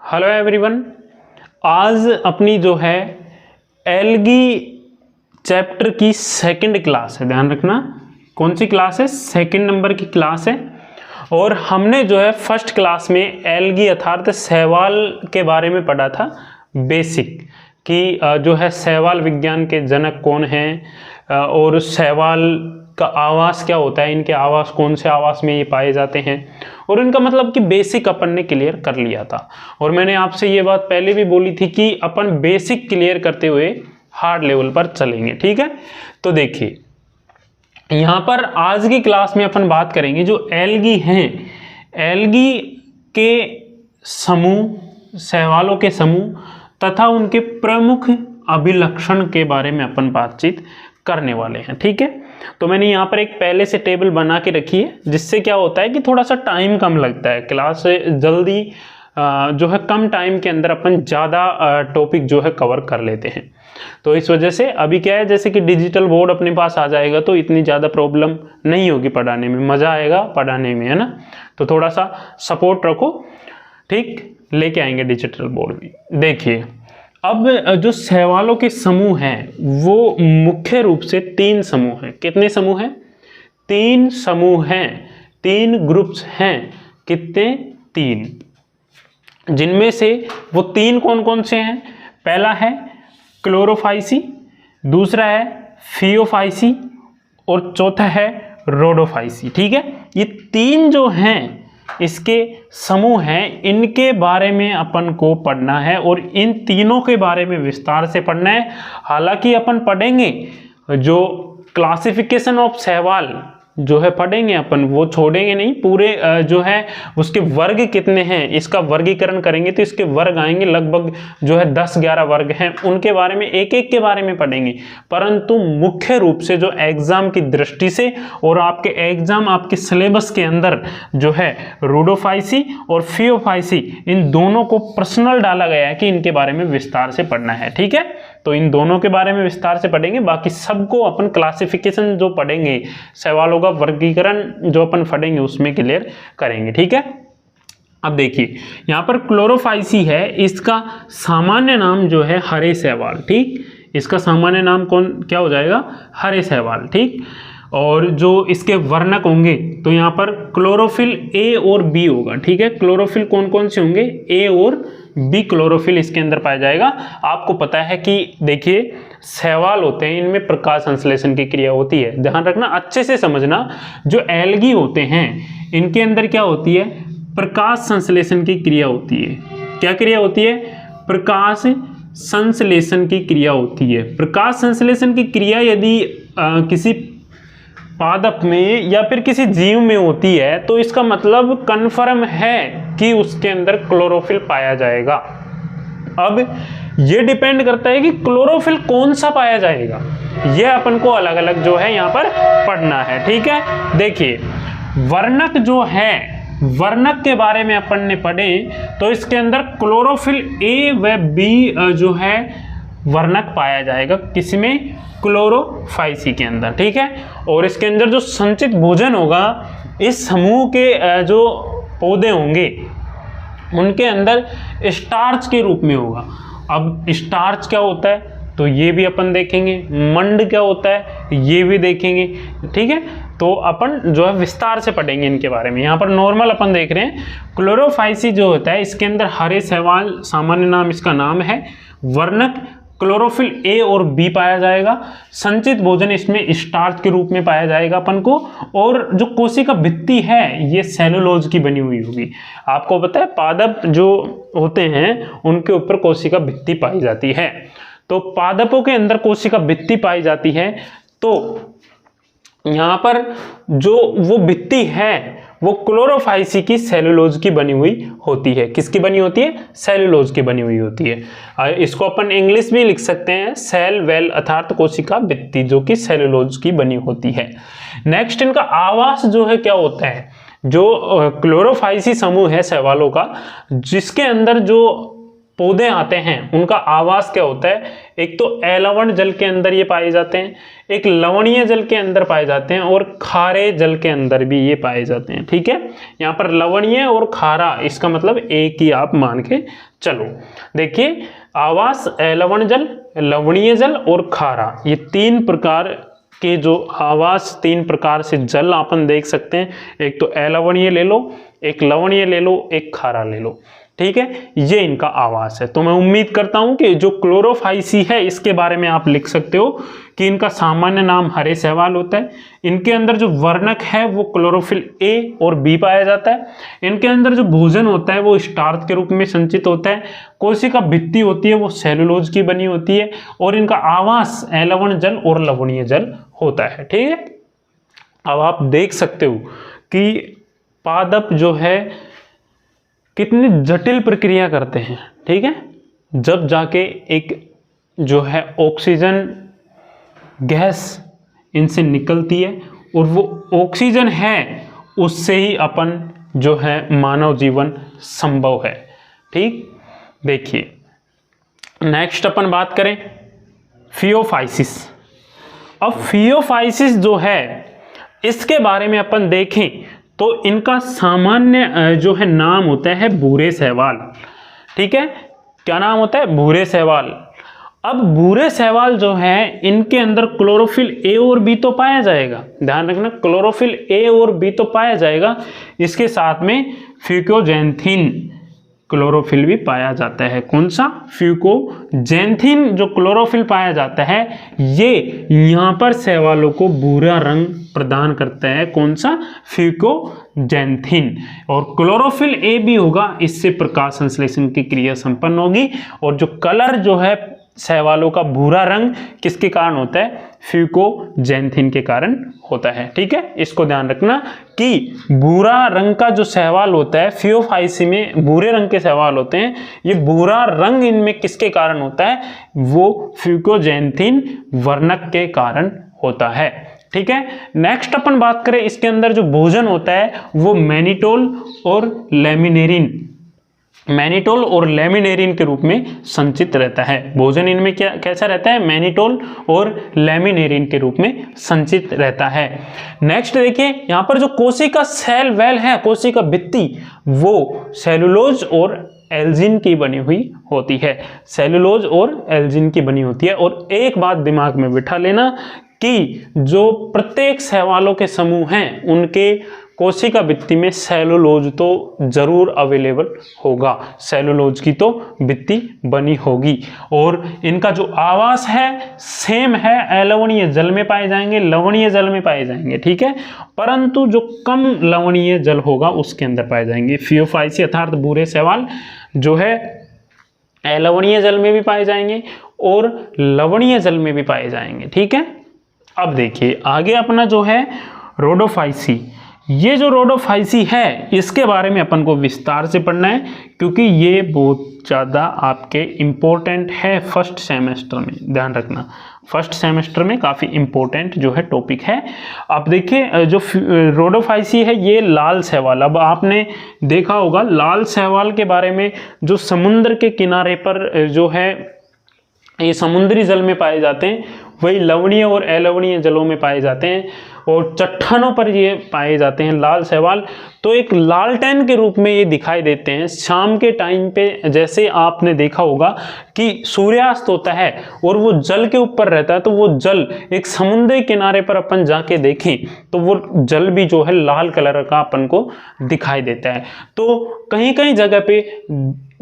Hello everyone. आज अपनी जो है एल्गी चैप्टर की सेकंड क्लास है। ध्यान रखना कौन सी क्लास है, सेकंड नंबर की क्लास है। और हमने जो है फर्स्ट क्लास में एल्गी अर्थात शैवाल के बारे में पढ़ा था, बेसिक कि जो है शैवाल विज्ञान के जनक कौन हैं और शैवाल का आवास क्या होता है, इनके आवास कौन से आवास में ये पाए जाते हैं और इनका मतलब कि बेसिक अपन ने क्लियर कर लिया था। और मैंने आपसे ये बात पहले भी बोली थी कि अपन बेसिक क्लियर करते हुए हार्ड लेवल पर चलेंगे। ठीक है, तो देखिए यहाँ पर आज की क्लास में अपन बात करेंगे जो एल्गी हैं, एल्गी के समूह, शैवालों के समूह तथा उनके प्रमुख अभिलक्षण के बारे में अपन बातचीत करने वाले हैं। ठीक है, तो मैंने यहाँ पर एक पहले से टेबल बना के रखी है, जिससे क्या होता है कि थोड़ा सा टाइम कम लगता है, क्लास जल्दी जो है कम टाइम के अंदर अपन ज़्यादा टॉपिक जो है कवर कर लेते हैं। तो इस वजह से अभी क्या है, जैसे कि डिजिटल बोर्ड अपने पास आ जाएगा तो इतनी ज़्यादा प्रॉब्लम नहीं होगी पढ़ाने में, मज़ा आएगा पढ़ाने में, है ना। तो थोड़ा सा सपोर्ट रखो, ठीक, लेके आएंगे डिजिटल बोर्ड भी। देखिए अब जो शैवालों के समूह हैं वो मुख्य रूप से तीन समूह हैं। कितने समूह हैं? तीन समूह हैं, तीन ग्रुप्स हैं। कितने? तीन। जिनमें से वो तीन कौन कौन से हैं? पहला है क्लोरोफाइसी, दूसरा है फियोफाइसी और चौथा है रोडोफाइसी। ठीक है, ये तीन जो हैं इसके समूह हैं, इनके बारे में अपन को पढ़ना है और इन तीनों के बारे में विस्तार से पढ़ना है। हालांकि अपन पढ़ेंगे जो क्लासिफिकेशन ऑफ शैवाल जो है पढ़ेंगे अपन, वो छोड़ेंगे नहीं, पूरे जो है उसके वर्ग कितने हैं इसका वर्गीकरण करेंगे तो इसके वर्ग आएंगे लगभग जो है 10-11 वर्ग हैं, उनके बारे में एक एक के बारे में पढ़ेंगे। परंतु मुख्य रूप से जो एग्जाम की दृष्टि से और आपके एग्जाम आपके सिलेबस के अंदर जो है रोडोफाइसी और फियोफाइसी, इन दोनों को पर्सनल डाला गया है कि इनके बारे में विस्तार से पढ़ना है। ठीक है, तो इन दोनों के बारे में विस्तार से पढ़ेंगे, बाकी सबको अपन क्लासिफिकेशन जो पढ़ेंगे, शैवालों का वर्गीकरण जो अपन पढ़ेंगे उसमें क्लियर करेंगे। ठीक है, अब देखिए यहाँ पर क्लोरोफाइसी है, इसका सामान्य नाम जो है हरे शैवाल। ठीक, इसका सामान्य नाम क्या हो जाएगा? हरे शैवाल। ठीक, और जो इसके वर्णक होंगे तो यहाँ पर क्लोरोफिल ए और बी होगा। ठीक है, क्लोरोफिल कौन कौन से होंगे? ए और बी क्लोरोफिल इसके अंदर पाया जाएगा। आपको पता है कि देखिए शैवाल होते हैं, इनमें प्रकाश संश्लेषण की क्रिया होती है। ध्यान रखना, अच्छे से समझना, जो एल्गी होते हैं इनके अंदर क्या होती है? प्रकाश संश्लेषण की क्रिया होती है। क्या क्रिया होती है? प्रकाश संश्लेषण की क्रिया होती है। प्रकाश संश्लेषण की क्रिया यदि किसी पादप में या फिर किसी जीव में होती है तो इसका मतलब कन्फर्म है कि उसके अंदर क्लोरोफिल पाया जाएगा। अब ये डिपेंड करता है कि क्लोरोफिल कौन सा पाया जाएगा, ये अपन को अलग अलग जो है यहाँ पर पढ़ना है। ठीक है, देखिए वर्णक जो है, वर्णक के बारे में अपन ने पढ़े तो इसके अंदर क्लोरोफिल ए व बी जो है वर्णक पाया जाएगा, किसमें? क्लोरोफाइसी के अंदर। ठीक है, और इसके अंदर जो संचित भोजन होगा, इस समूह के जो पौधे होंगे उनके अंदर स्टार्च के रूप में होगा। अब स्टार्च क्या होता है तो ये भी अपन देखेंगे, मंड क्या होता है ये भी देखेंगे। ठीक है, तो अपन जो है विस्तार से पढ़ेंगे इनके बारे में। यहाँ पर नॉर्मल अपन देख रहे हैं क्लोरोफाइसी जो होता है, इसके अंदर हरे शैवाल, सामान्य नाम इसका नाम है। वर्णक क्लोरोफिल ए और बी पाया जाएगा। संचित भोजन इसमें स्टार्च के रूप में पाया जाएगा अपन को। और जो कोशिका भित्ति है ये सेलुलोज की बनी हुई होगी। आपको पता है पादप जो होते हैं उनके ऊपर कोशिका भित्ति पाई जाती है, तो पादपों के अंदर कोशिका भित्ति पाई जाती है। तो यहाँ पर जो वो भित्ति है वो क्लोरोफाइसी की सेलुलोज की बनी हुई होती है। किसकी बनी होती है? सेलुलोज की बनी हुई होती है। इसको अपन इंग्लिश में लिख सकते हैं सेल वेल अर्थात कोशिका भित्ति, जो कि सेलुलोज की बनी होती है। नेक्स्ट इनका आवास जो है क्या होता है? जो क्लोरोफाइसी समूह है शैवालों का, जिसके अंदर जो पौधे आते हैं उनका आवास क्या होता है, एक तो अलवण जल के अंदर ये पाए जाते हैं, एक लवणीय जल के अंदर पाए जाते हैं और खारे जल के अंदर भी ये पाए जाते हैं। ठीक है, यहाँ पर लवणीय और खारा इसका मतलब एक ही आप मान के चलो। देखिए आवास अलवण जल, लवणीय जल और खारा, ये 3 प्रकार के जो आवास 3 प्रकार से जल अपन देख सकते हैं। एक तो अलवणीय ले लो, एक लवणीय ले लो, एक खारा ले लो। ठीक है, ये इनका आवास है। तो मैं उम्मीद करता हूं कि जो क्लोरोफाइसी है इसके बारे में आप लिख सकते हो कि इनका सामान्य नाम हरे शैवाल होता है। इनके अंदर जो वर्णक है वो क्लोरोफिल ए और बी पाया जाता है। इनके अंदर जो भोजन होता है वो स्टार्च के रूप में संचित होता है। कोशिका भित्ति होती है वो सेलुलोज की बनी होती है और इनका आवास अलवण जल और लवणीय जल होता है। ठीक है, अब आप देख सकते हो कि पादप जो है कितनी जटिल प्रक्रिया करते हैं। ठीक है, जब जाके एक जो है ऑक्सीजन गैस इनसे निकलती है और वो ऑक्सीजन है उससे ही अपन जो है मानव जीवन संभव है। ठीक, देखिए नेक्स्ट अपन बात करें फियोफाइसिस। अब फियोफाइसिस जो है इसके बारे में अपन देखें तो इनका सामान्य जो है नाम होता है भूरे शैवाल। ठीक है, क्या नाम होता है, भूरे शैवाल। अब भूरे शैवाल जो है इनके अंदर क्लोरोफिल ए और बी तो पाया जाएगा, ध्यान रखना क्लोरोफिल ए और बी तो पाया जाएगा, इसके साथ में फ्यूकोजेंथिन क्लोरोफिल भी पाया जाता है। कौन सा, फ्यूकोजेंथिन जो क्लोरोफिल पाया जाता है ये यहाँ पर शैवालों को भूरा रंग प्रदान करता है। कौन सा, फ्यूकोजेंथिन। और क्लोरोफिल ए भी होगा, इससे प्रकाश संश्लेषण की क्रिया संपन्न होगी। और जो कलर जो है शैवालों का भूरा रंग किसके कारण होता है, फ्यूकोजेंथिन के कारण होता है। ठीक है, इसको ध्यान रखना कि भूरा रंग का जो शैवाल होता है फियोफाइसी में भूरे रंग के शैवाल होते हैं, ये भूरा रंग इनमें किसके कारण होता है, वो फ्यूकोजेंथिन वर्णक के कारण होता है। ठीक है, नेक्स्ट अपन बात करें इसके अंदर जो भोजन होता है वो मैनिटोल और लैमिनेरिन, मैनिटोल और लैमिनेरिन के रूप में संचित रहता है। भोजन इनमें क्या कैसा रहता है, मैनिटोल और लैमिनेरिन के रूप में संचित रहता है। नेक्स्ट देखिए यहाँ पर जो कोशिका सेल वेल है, कोशिका भित्ति, वो सेलुलोज और एल्जिन की बनी हुई होती है, सेलुलोज और एल्जिन की बनी होती है। और एक बात दिमाग में बिठा लेना कि जो प्रत्येक शैवालों के समूह हैं उनके कोशिका भित्ति में सेलुलोज तो जरूर अवेलेबल होगा, सेलुलोज की तो भित्ति बनी होगी। और इनका जो आवास है सेम है, अलवणीय जल में पाए जाएंगे, लवणीय जल में पाए जाएंगे। ठीक है, परंतु जो कम लवणीय जल होगा उसके अंदर पाए जाएंगे। फियोफाइसी अर्थात भूरे शैवाल जो है अलवणीय जल में भी पाए जाएंगे और लवणीय जल में भी पाए जाएंगे। ठीक है, अब देखिए आगे अपना जो है रोडोफाइसी। ये जो रोडोफाइसी है इसके बारे में अपन को विस्तार से पढ़ना है क्योंकि ये बहुत ज़्यादा आपके इम्पोर्टेंट है फर्स्ट सेमेस्टर में, ध्यान रखना फर्स्ट सेमेस्टर में काफ़ी इम्पोर्टेंट जो है टॉपिक है। अब देखिए जो रोडोफाइसी है ये लाल शैवाल, अब आपने देखा होगा लाल शैवाल के बारे में, जो समुद्र के किनारे पर जो है ये समुद्री जल में पाए जाते हैं, वही लवणीय और अलवणीय जलों में पाए जाते हैं और चट्टानों पर ये पाए जाते हैं लाल शैवाल। तो एक लालटेन के रूप में ये दिखाई देते हैं शाम के टाइम पे। जैसे आपने देखा होगा कि सूर्यास्त होता है और वो जल के ऊपर रहता है, तो वो जल एक समुद्री किनारे पर अपन जाके देखें तो वो जल भी जो है लाल कलर का अपन को दिखाई देता है। तो कहीं कहीं जगह पे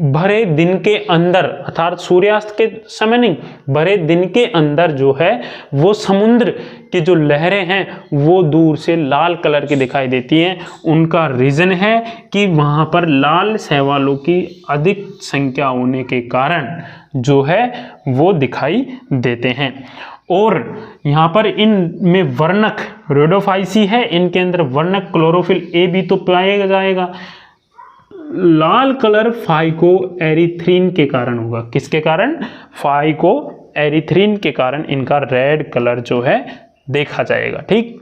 भरे दिन के अंदर, अर्थात सूर्यास्त के समय नहीं, भरे दिन के अंदर जो है वो समुद्र की जो लहरें हैं वो दूर से लाल कलर की दिखाई देती हैं। उनका रीज़न है कि वहाँ पर लाल शैवालों की अधिक संख्या होने के कारण जो है वो दिखाई देते हैं। और यहाँ पर इनमें वर्णक रोडोफाइसी है, इनके अंदर वर्णक क्लोरोफिल ए भी तो पाया जाएगा। लाल कलर फाइको एरिथ्रीन के कारण होगा, किसके कारण, फाइको एरिथ्रीन के कारण इनका रेड कलर जो है देखा जाएगा। ठीक,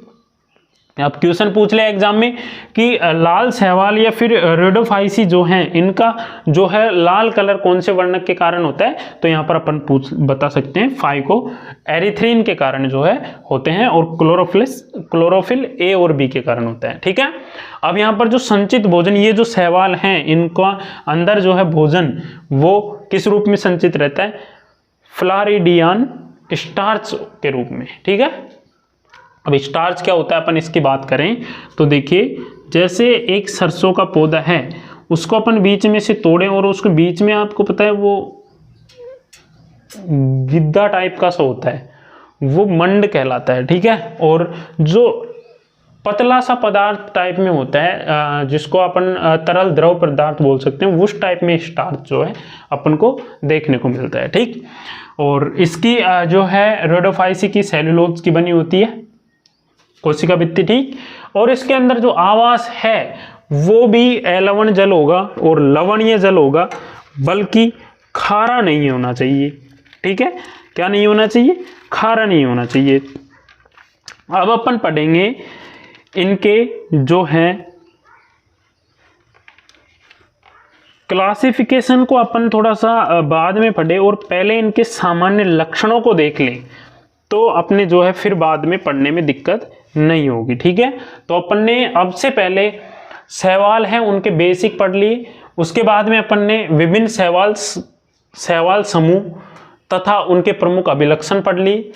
अब क्वेश्चन पूछ ले एग्जाम में कि लाल शैवाल या फिर रेडोफाइसी जो हैं इनका जो है लाल कलर कौन से वर्णक के कारण होता है, तो यहाँ पर अपन बता सकते हैं फाइको एरिथ्रिन के कारण जो है होते हैं, और क्लोरोफिल ए और बी के कारण होता है। ठीक है, अब यहाँ पर जो संचित भोजन, ये जो शैवाल हैं इनका अंदर जो है भोजन वो किस रूप में संचित रहता है, फ्लारिडियन स्टार्च के रूप में। ठीक है, अब स्टार्च क्या होता है अपन इसकी बात करें तो देखिए, जैसे एक सरसों का पौधा है उसको अपन बीच में से तोड़ें और उसके बीच में आपको पता है वो गिद्दा टाइप का सा होता है, वो मंड कहलाता है। ठीक है, और जो पतला सा पदार्थ टाइप में होता है जिसको अपन तरल द्रव पदार्थ बोल सकते हैं, उस टाइप में स्टार्च जो है अपन को देखने को मिलता है। ठीक, और इसकी जो है रेडोफाइसी की सेलुलोज की बनी होती है कोशिका भित्ति। ठीक, और इसके अंदर जो आवास है वो भी लवण जल होगा और लवणीय जल होगा, बल्कि खारा नहीं होना चाहिए। ठीक है, क्या नहीं होना चाहिए, खारा नहीं होना चाहिए। अब अपन पढ़ेंगे इनके जो है क्लासिफिकेशन को, अपन थोड़ा सा बाद में पढ़े और पहले इनके सामान्य लक्षणों को देख लें तो अपने जो है फिर बाद में पढ़ने में दिक्कत नहीं होगी। ठीक है, तो अपन ने अब से पहले शैवाल हैं उनके बेसिक पढ़ लिए, उसके बाद में अपन ने विभिन्न शैवाल समूह तथा उनके प्रमुख अभिलक्षण पढ़ लिए।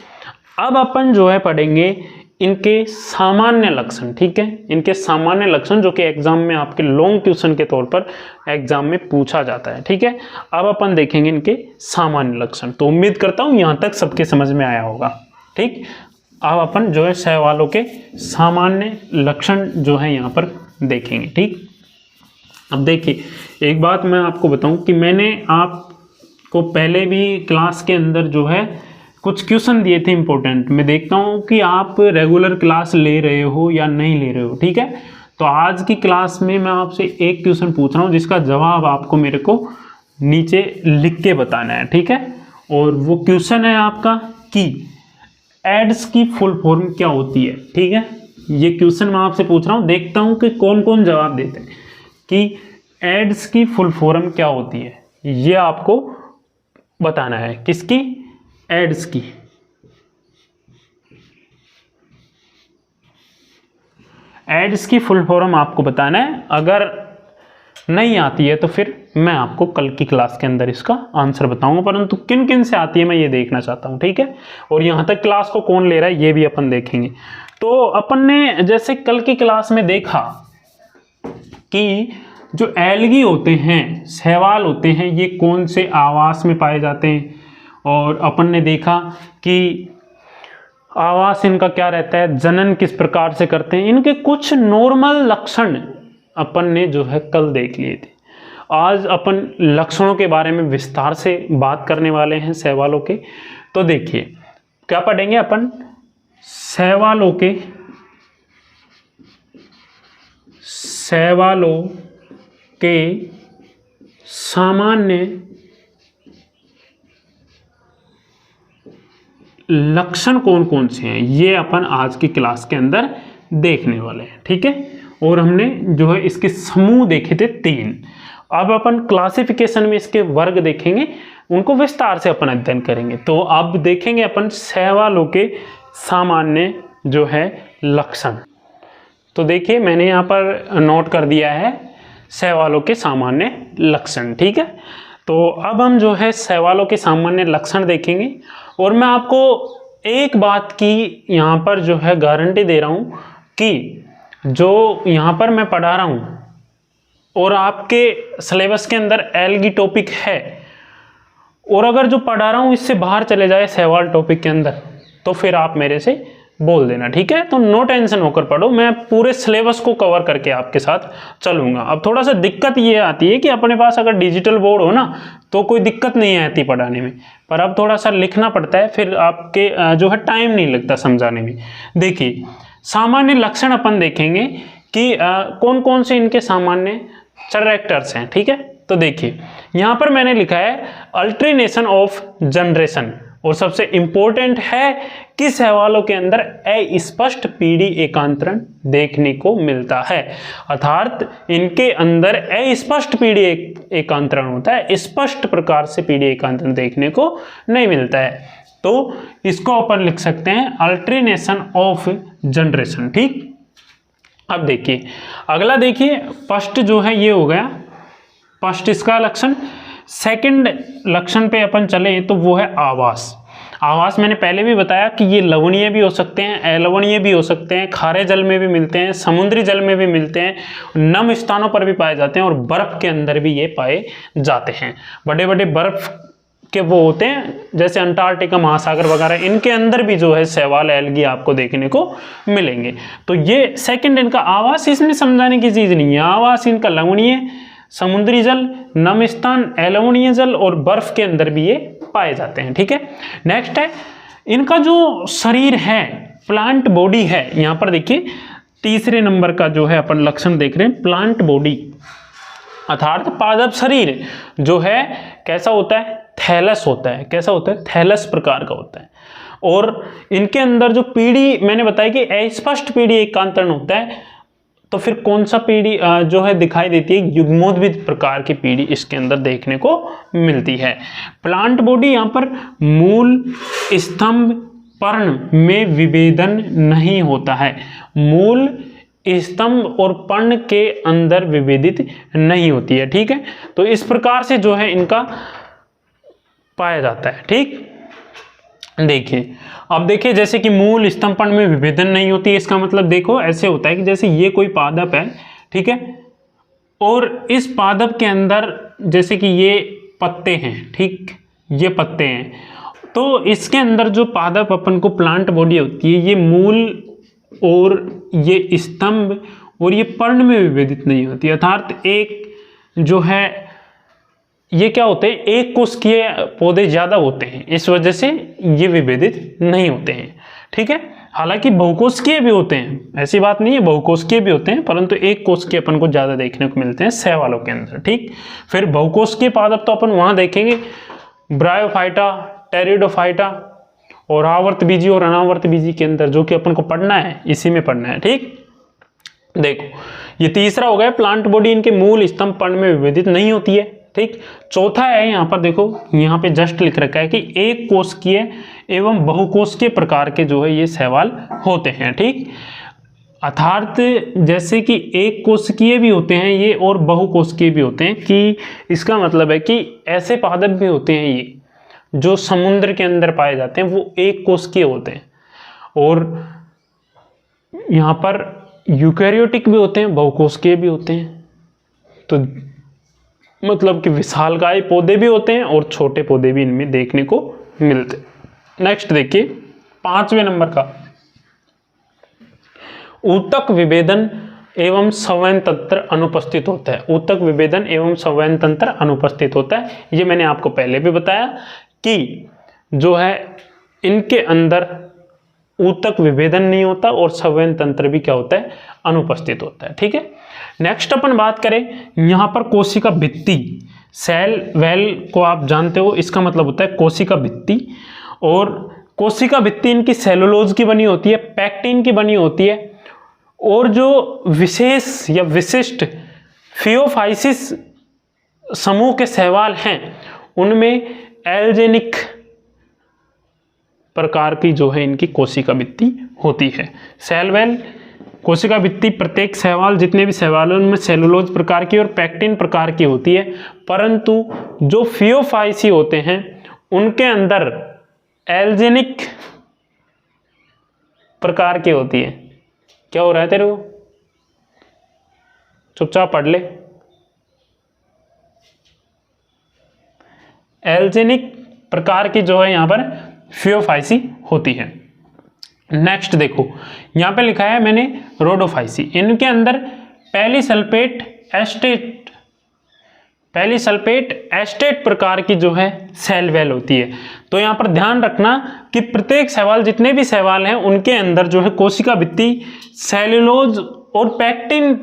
अब अपन जो है पढ़ेंगे इनके सामान्य लक्षण। ठीक है, इनके सामान्य लक्षण जो कि एग्जाम में आपके लॉन्ग क्वेश्चन के तौर पर एग्जाम में पूछा जाता है। ठीक है, अब अपन देखेंगे इनके सामान्य लक्षण। तो उम्मीद करता हूं यहां तक सबके समझ में आया होगा। ठीक, अब अपन जो है शैवालों के सामान्य लक्षण जो है यहाँ पर देखेंगे। ठीक, अब देखिए एक बात मैं आपको बताऊं कि मैंने आपको पहले भी क्लास के अंदर जो है कुछ क्वेश्चन दिए थे इंपॉर्टेंट। मैं देखता हूं कि आप रेगुलर क्लास ले रहे हो या नहीं ले रहे हो। ठीक है, तो आज की क्लास में मैं आपसे एक क्वेश्चन पूछ रहा हूं जिसका जवाब आपको मेरे को नीचे लिख के बताना है। ठीक है, और वो क्वेश्चन है आपका कि एड्स की फुल फॉर्म क्या होती है। ठीक है, ये क्वेश्चन मैं आपसे पूछ रहा हूँ, देखता हूँ कि कौन कौन जवाब देते हैं कि एड्स की फुल फॉर्म क्या होती है। ये आपको बताना है, किसकी, एड्स की। एड्स की फुल फॉर्म आपको बताना है। अगर नहीं आती है तो फिर मैं आपको कल की क्लास के अंदर इसका आंसर बताऊंगा, परंतु किन किन से आती है मैं ये देखना चाहता हूं। ठीक है, और यहां तक क्लास को कौन ले रहा है ये भी अपन देखेंगे। तो अपन ने जैसे कल की क्लास में देखा कि जो एल्गी होते हैं, शैवाल होते हैं, ये कौन से आवास में पाए जाते हैं, और अपन ने देखा कि आवास इनका क्या रहता है, जनन किस प्रकार से करते हैं, इनके कुछ नॉर्मल लक्षण अपन ने जो है कल देख लिए थे। आज अपन लक्षणों के बारे में विस्तार से बात करने वाले हैं शैवालों के। तो देखिए क्या पढ़ेंगे अपन, शैवालों के सामान्य लक्षण कौन कौन से हैं, ये अपन आज की क्लास के अंदर देखने वाले हैं। ठीक है, और हमने जो है इसके समूह देखे थे 3। अब अपन क्लासिफिकेशन में इसके वर्ग देखेंगे, उनको विस्तार से अपन अध्ययन करेंगे। तो अब देखेंगे अपन शैवालों के सामान्य जो है लक्षण। तो देखिए मैंने यहाँ पर नोट कर दिया है शैवालों के सामान्य लक्षण। ठीक है, तो अब हम जो है शैवालों के सामान्य लक्षण देखेंगे, और मैं आपको एक बात की यहाँ पर जो है गारंटी दे रहा हूँ कि जो यहाँ पर मैं पढ़ा रहा हूँ और आपके सिलेबस के अंदर एल्गी टॉपिक है, और अगर जो पढ़ा रहा हूँ इससे बाहर चले जाए शैवाल टॉपिक के अंदर, तो फिर आप मेरे से बोल देना। ठीक है, तो नो टेंशन होकर पढ़ो, मैं पूरे सिलेबस को कवर करके आपके साथ चलूंगा। अब थोड़ा सा दिक्कत ये आती है कि अपने पास अगर डिजिटल बोर्ड हो ना तो कोई दिक्कत नहीं आती पढ़ाने में, पर अब थोड़ा सा लिखना पड़ता है, फिर आपके जो है टाइम नहीं लगता समझाने में। देखिए सामान्य लक्षण अपन देखेंगे कि कौन कौन से इनके सामान्य कैरेक्टर्स हैं। ठीक है, तो देखिए यहाँ पर मैंने लिखा है अल्टरनेशन ऑफ जनरेशन, और सबसे इंपॉर्टेंट है कि शैवालों के अंदर अस्पष्ट पीढ़ी एकांतरण देखने को मिलता है, अर्थात इनके अंदर अस्पष्ट पीढ़ी एकांतरण होता है, स्पष्ट प्रकार से पीढ़ी एकांतरण देखने को नहीं मिलता है। तो इसको अपन लिख सकते हैं अल्टरनेशन ऑफ जनरेशन। ठीक, अब देखिए अगला, देखिए फर्स्ट जो है ये हो गया फर्स्ट इसका लक्षण। सेकंड लक्षण पे अपन चले तो वो है आवास। आवास मैंने पहले भी बताया कि ये लवणीय भी हो सकते हैं, अलवणीय भी हो सकते हैं, खारे जल में भी मिलते हैं, समुद्री जल में भी मिलते हैं, नम स्थानों पर भी पाए जाते हैं और बर्फ के अंदर भी ये पाए जाते हैं। बड़े बड़े बर्फ के वो होते हैं जैसे अंटार्कटिका महासागर वगैरह, इनके अंदर भी जो है शैवाल एल्गी आपको देखने को मिलेंगे। तो ये सेकंड इनका आवास, इसमें समझाने की चीज नहीं है। आवास इनका लवणीय, समुद्री जल, नम स्थान, अलवणीय जल और बर्फ के अंदर भी ये पाए जाते हैं। ठीक है, नेक्स्ट है इनका जो शरीर है, प्लांट बॉडी है। यहां पर देखिए तीसरे नंबर का जो है अपन लक्षण देख रहे हैं प्लांट बॉडी, अर्थात पादप शरीर जो है कैसा होता है, थैलस होता है। कैसा होता है, थैलस प्रकार का होता है। और इनके अंदर जो पीढ़ी मैंने बताया कि अस्पष्ट पीढ़ी एकांतरण होता है, तो फिर कौन सा पीढ़ी जो है दिखाई देती है, युग्मोद्भिद प्रकार की पीढ़ी इसके अंदर देखने को मिलती है। प्लांट बॉडी यहाँ पर मूल, स्तंभ, पर्ण में विभेदन नहीं होता है। मूल, स्तंभ और पर्ण के अंदर विभेदित नहीं होती है। ठीक है, तो इस प्रकार से जो है इनका पाया जाता है। ठीक, देखिए अब देखिए जैसे कि मूल, स्तंभ, पर्ण में विभेदन नहीं होती है, इसका मतलब देखो ऐसे होता है कि जैसे ये कोई पादप है, ठीक है, और इस पादप के अंदर जैसे कि ये पत्ते हैं, ठीक, ये पत्ते हैं, तो इसके अंदर जो पादप अपन को प्लांट बॉडी होती है, ये मूल और ये स्तंभ और ये पर्ण में विभेदित नहीं होती, अर्थात एक जो है ये क्या होते हैं, एक कोशिकीय पौधे ज्यादा होते हैं, इस वजह से ये विभेदित नहीं होते हैं। ठीक है, हालांकि बहुकोशिकीय भी होते हैं, ऐसी बात नहीं है, बहुकोशिकीय भी होते हैं, परंतु एक कोशिकीय अपन को ज्यादा देखने को मिलते हैं शैवालों के अंदर। ठीक, फिर बहुकोशिकीय पादप तो अपन वहां देखेंगे, ब्रायोफाइटा, टेरिडोफाइटा और आवर्त बीजी और अनावर्त बीजी के अंदर, जो कि अपन को पढ़ना है, इसी में पढ़ना है। ठीक, देखो ये तीसरा हो गया प्लांट बॉडी इनके मूल, स्तंभ, पर्ण में विभेदित नहीं होती है। ठीक, चौथा है यहाँ पर देखो, यहाँ पे जस्ट लिख रखा है कि एक कोशिकीय एवं बहुकोशिकीय प्रकार के जो है ये शैवाल होते हैं। ठीक, अर्थात जैसे कि एक कोशिकीय भी होते हैं ये और बहुकोशिकीय भी होते हैं, कि इसका मतलब है कि ऐसे पादप भी होते हैं ये जो समुद्र के अंदर पाए जाते हैं, वो एक कोशिकीय होते हैं, और यहाँ पर यूकैरियोटिक भी होते हैं, बहुकोशिकीय भी होते हैं। तो मतलब कि विशालकाय पौधे भी होते हैं और छोटे पौधे भी इनमें देखने को मिलते हैं। नेक्स्ट देखिए 5वें नंबर का, ऊतक विभेदन एवं संवहन तंत्र अनुपस्थित होता है। ऊतक विभेदन एवं संवहन तंत्र अनुपस्थित होता है, ये मैंने आपको पहले भी बताया कि जो है इनके अंदर ऊतक विभेदन नहीं होता और संवहन तंत्र भी क्या होता है, अनुपस्थित होता है। ठीक है, नेक्स्ट अपन बात करें यहाँ पर कोशिका भित्ति, सेल वेल को आप जानते हो, इसका मतलब होता है कोशिका भित्ति, और कोशिका भित्ति इनकी सेलुलोज की बनी होती है, पैक्टिन की बनी होती है, और जो विशेष या विशिष्ट फियोफाइसिस समूह के शैवाल हैं उनमें एल्जेनिक प्रकार की जो है इनकी कोशिका भित्ति होती है। सेल वेल, कोशिका भित्ति प्रत्येक शैवाल, जितने भी शैवालों में सेलुलोज प्रकार की और पैक्टिन प्रकार की होती है, परंतु जो फियोफाइसी होते हैं उनके अंदर एल्जेनिक प्रकार की होती है। क्या हो रहा है तेरे को, चुपचाप पढ़ ले। एल्जेनिक प्रकार की जो है यहाँ पर फियोफाइसी होती है। नेक्स्ट देखो यहाँ पे लिखा है मैंने रोडोफाइसी, इनके अंदर पहली सल्फेट एस्टेट प्रकार की जो है सेल वेल होती है। तो यहाँ पर ध्यान रखना कि प्रत्येक शैवाल, जितने भी शैवाल हैं उनके अंदर जो है कोशिका भित्ति, सेलुलोज और पैक्टिन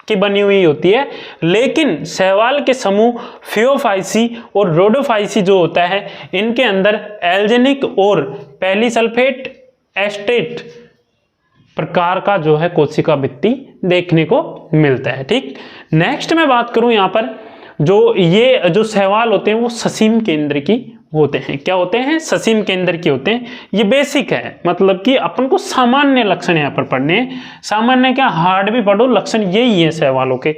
की बनी हुई होती है, लेकिन शैवाल के समूह फियोफाइसी और रोडोफाइसी जो होता है इनके अंदर एल्जेनिक और पॉलीसल्फेट एस्टेट प्रकार का जो है कोशिका भित्ति देखने को मिलता है। ठीक, नेक्स्ट मैं बात करूं यहाँ पर ये जो शैवाल होते हैं वो ससीम केंद्र की होते हैं। क्या होते हैं? ससीम केंद्र के होते हैं। ये बेसिक है, मतलब कि अपन को सामान्य लक्षण यहाँ पर पढ़ने हैं। सामान्य क्या, हार्ड भी पढ़ो, लक्षण यही है शैवालों के,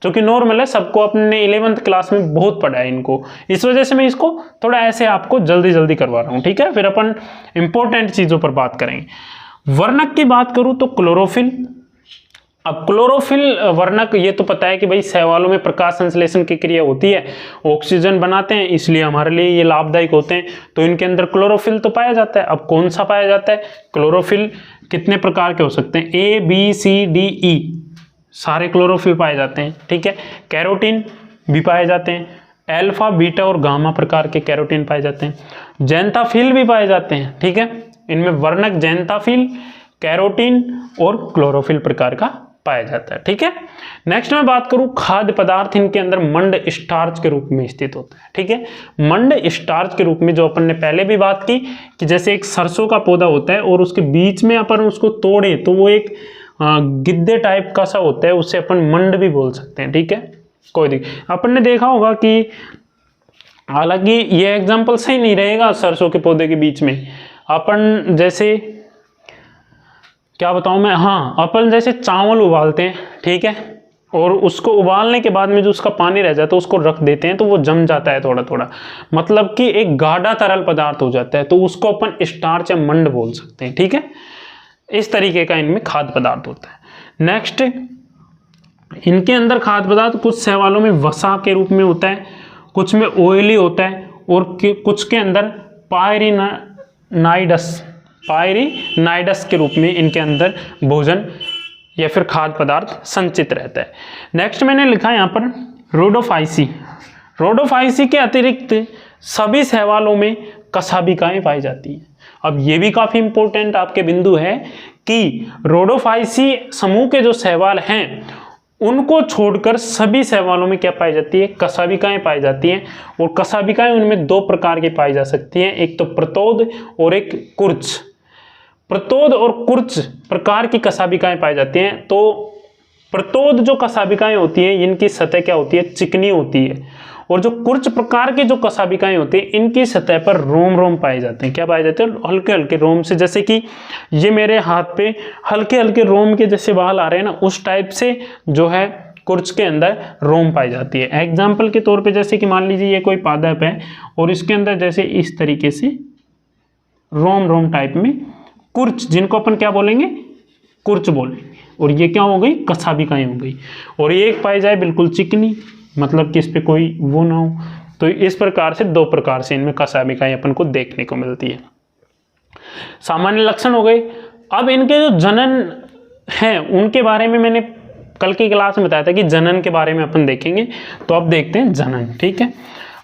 जो कि नॉर्मल है, सबको अपने 11th क्लास में बहुत पढ़ा है इनको, इस वजह से मैं इसको थोड़ा ऐसे आपको जल्दी जल्दी करवा रहा हूँ। ठीक है, फिर अपन इंपॉर्टेंट चीजों पर बात करेंगे। वर्णक की बात करूँ तो क्लोरोफिल। अब क्लोरोफिल वर्णक, ये तो पता है कि भाई शैवालों में प्रकाश संश्लेषण की क्रिया होती है, ऑक्सीजन बनाते हैं, इसलिए हमारे लिए ये लाभदायक होते हैं, तो इनके अंदर क्लोरोफिल तो पाया जाता है। अब कौन सा पाया जाता है? क्लोरोफिल कितने प्रकार के हो सकते हैं? A, B, C, D, E सारे क्लोरोफिल पाए जाते हैं। ठीक है, कैरोटीन भी पाए जाते हैं, अल्फा, बीटा और गामा प्रकार के कैरोटीन पाए जाते हैं, जैंथाफिल भी पाए जाते हैं। ठीक है, इनमें वर्णक जैंथाफिल, कैरोटीन और क्लोरोफिल प्रकार का पाया जाता है। ठीक है, नेक्स्ट मैं बात करूं खाद्य पदार्थ, इनके अंदर मंड स्टार्च के रूप में स्थित होता है। ठीक है, मंड स्टार्च के रूप में, जो अपन ने पहले भी बात की कि जैसे एक सरसों का पौधा होता है और उसके बीच में अपन उसको तोड़े तो वो एक गिद्दे टाइप का सा होता है, उससे अपन मंड भी बोल सकते हैं। ठीक है, कोई दिक्कत, अपन ने देखा होगा कि हालांकि ये एग्जाम्पल सही नहीं रहेगा सरसों के पौधे के बीच में, अपन जैसे क्या बताऊं मैं, हाँ, अपन जैसे चावल उबालते हैं, ठीक है, और उसको उबालने के बाद में जो उसका पानी रह जाता है उसको रख देते हैं तो वो जम जाता है थोड़ा थोड़ा, मतलब कि एक गाढ़ा तरल पदार्थ हो जाता है, तो उसको अपन स्टार्च या मंड बोल सकते हैं। ठीक है, इस तरीके का इनमें खाद्य पदार्थ होता है। नेक्स्ट, इनके अंदर खाद्य पदार्थ कुछ शैवालों में वसा के रूप में होता है, कुछ में ऑयली होता है और कुछ के अंदर पायरिनाइडस के रूप में इनके अंदर भोजन या फिर खाद्य पदार्थ संचित रहता है। नेक्स्ट मैंने लिखा है यहाँ पर रोडोफाइसी। रोडोफाइसी के अतिरिक्त सभी शैवालों में कशाभिकाएं पाई जाती हैं। अब ये भी काफी इंपॉर्टेंट आपके बिंदु है कि रोडोफाइसी समूह के जो शैवाल हैं उनको छोड़कर सभी शैवालों में क्या पाई जाती है? कशाभिकाएं पाई जाती हैं। और कशाभिकाएं उनमें दो प्रकार की पाई जा सकती हैं, एक तो प्रतोद और एक कुर्च। प्रतोद और कुर्च प्रकार की कशाभिकाएं पाई जाती हैं। तो प्रतोद जो कशाभिकाएं होती हैं इनकी सतह क्या होती है? चिकनी होती है, और जो कुर्च प्रकार के जो कशाभिकाएं होती हैं इनकी सतह पर रोम रोम पाए जाते हैं। क्या पाए जाते हैं? हल्के हल्के रोम से, जैसे कि ये मेरे हाथ पे हल्के हल्के रोम के जैसे बाल आ रहे हैं ना, उस टाइप से जो है कुर्च के अंदर रोम पाई जाती है। एग्जाम्पल के तौर पे जैसे कि मान लीजिए ये कोई पादप है और इसके अंदर जैसे इस तरीके से रोम रोम टाइप में कुर्च, जिनको अपन क्या बोलेंगे? कुर्च बोलेंगे, और ये क्या हो गई? कशाभिकाएं हो गई। और ये एक पाई जाए बिल्कुल चिकनी, मतलब कि इस पे कोई वो ना हो। तो इस प्रकार से दो प्रकार से इनमें कशाभिकाएं अपन को देखने को मिलती है। सामान्य लक्षण हो गए। अब इनके जो जनन हैं उनके बारे में मैंने कल की क्लास में बताया था कि जनन के बारे में अपन देखेंगे, तो अब देखते हैं जनन। ठीक है,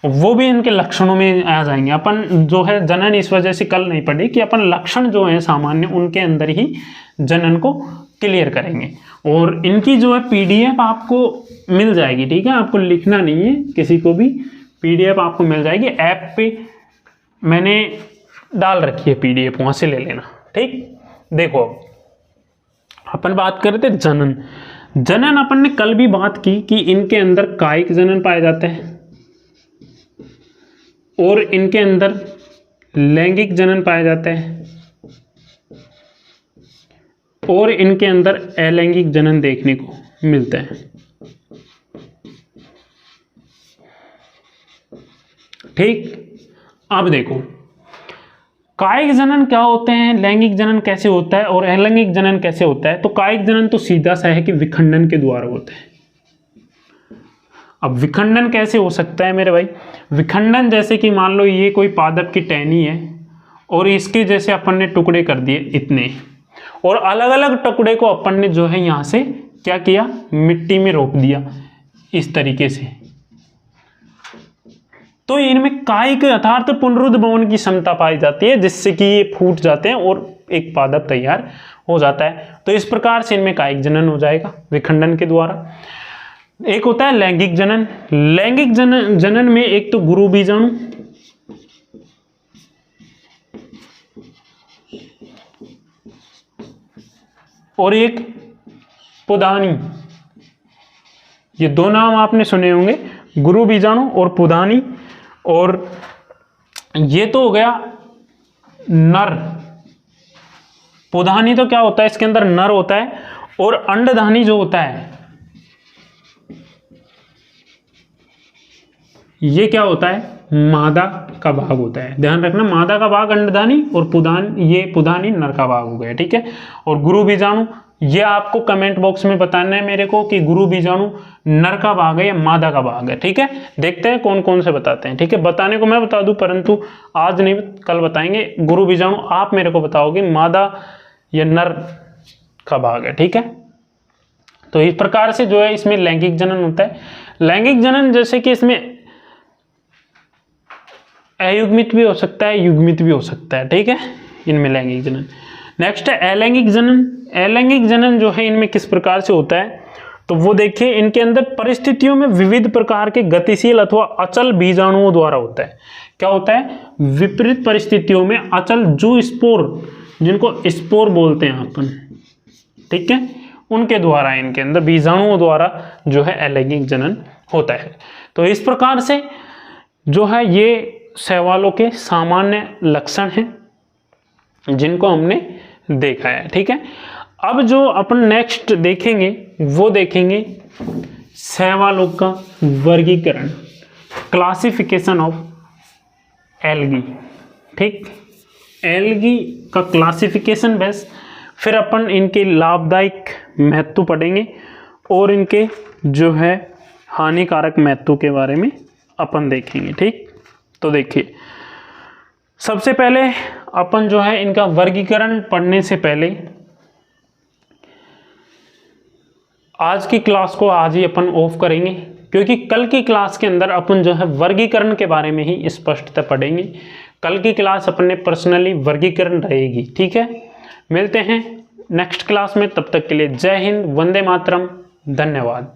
वो भी इनके लक्षणों में आ जाएंगे। अपन जो है जनन इस वजह से कल नहीं पढ़ी कि अपन लक्षण जो है सामान्य उनके अंदर ही जनन को क्लियर करेंगे। और इनकी जो है PDF आपको मिल जाएगी। ठीक है, आपको लिखना नहीं है किसी को भी, PDF आपको मिल जाएगी। ऐप पे मैंने डाल रखी है PDF, वहां से ले लेना। ठीक, देखो अपन बात कर रहे थे जनन। जनन अपन ने कल भी बात की कि इनके अंदर कायिक जनन पाए जाते हैं और इनके अंदर लैंगिक जनन पाया जाता है और इनके अंदर अलैंगिक जनन देखने को मिलता है। ठीक, अब देखो कायिक जनन क्या होते हैं, लैंगिक जनन कैसे होता है और अलैंगिक जनन कैसे होता है। तो कायिक जनन तो सीधा सा है कि विखंडन के द्वारा होता है। अब विखंडन कैसे हो सकता है मेरे भाई? विखंडन जैसे कि मान लो ये कोई पादप की टहनी है और इसके जैसे अपन ने टुकड़े कर दिए इतने, और अलग अलग टुकड़े को अपन ने जो है यहाँ से क्या किया? मिट्टी में रोप दिया इस तरीके से। तो इनमें कायिक अर्थात पुनरुद्भवन की क्षमता पाई जाती है, जिससे कि ये फूट जाते हैं और एक पादप तैयार हो जाता है। तो इस प्रकार से इनमें कायिक जनन हो जाएगा विखंडन के द्वारा। एक होता है लैंगिक जनन। लैंगिक जनन में एक तो गुरु बीजाणु, और एक पुदानी, ये दो नाम आपने सुने होंगे, गुरु बीजाणु और पुदानी। और ये तो हो गया नर। पुदानी तो क्या होता है, इसके अंदर नर होता है, और अंडधानी जो होता है ये क्या होता है, मादा का भाग होता है। ध्यान रखना, मादा का भाग अंडधानी और पुदानी नर का भाग हो गया, ठीक है। और गुरु बीजाणु, ये आपको कमेंट बॉक्स में बताना है मेरे को कि गुरु बीजाणु नर का भाग है या मादा का भाग है, ठीक है। देखते हैं कौन कौन से बताते हैं, ठीक है। बताने को मैं बता दूं, परंतु आज नहीं, कल बताएंगे। गुरु बीजाणु आप मेरे को बताओगे मादा या नर का भाग है, ठीक है। तो इस प्रकार से जो है इसमें लैंगिक जनन होता है। लैंगिक जनन जैसे कि इसमें अयुग्मित भी हो सकता है, युग्मित भी हो सकता है, ठीक है, इनमें लैंगिक जनन। नेक्स्ट है अलैंगिक जनन। अलैंगिक जनन जो है इनमें किस प्रकार से होता है, तो वो देखिए, इनके अंदर परिस्थितियों में विविध प्रकार के गतिशील अथवा अचल बीजाणुओं द्वारा होता है। क्या होता है, विपरीत परिस्थितियों में अचल जूस्पोर, जिनको स्पोर बोलते हैं अपन, ठीक है, उनके द्वारा, इनके अंदर बीजाणुओं द्वारा जो है अलैंगिक जनन होता है। तो इस प्रकार से जो है ये शैवालों के सामान्य लक्षण हैं जिनको हमने देखा है, ठीक है। अब जो अपन नेक्स्ट देखेंगे वो देखेंगे शैवालों का वर्गीकरण, क्लासिफिकेशन ऑफ एल्गी, ठीक। एल्गी का क्लासिफिकेशन बेस, फिर अपन इनके लाभदायक महत्व पढ़ेंगे और इनके जो है हानिकारक महत्व के बारे में अपन देखेंगे, ठीक। तो देखिए, सबसे पहले अपन जो है इनका वर्गीकरण पढ़ने से पहले आज की क्लास को आज ही अपन ऑफ करेंगे, क्योंकि कल की क्लास के अंदर अपन जो है वर्गीकरण के बारे में ही स्पष्टता पढ़ेंगे। कल की क्लास अपने पर्सनली वर्गीकरण रहेगी, ठीक है। मिलते हैं नेक्स्ट क्लास में, तब तक के लिए जय हिंद, वंदे मातरम, धन्यवाद।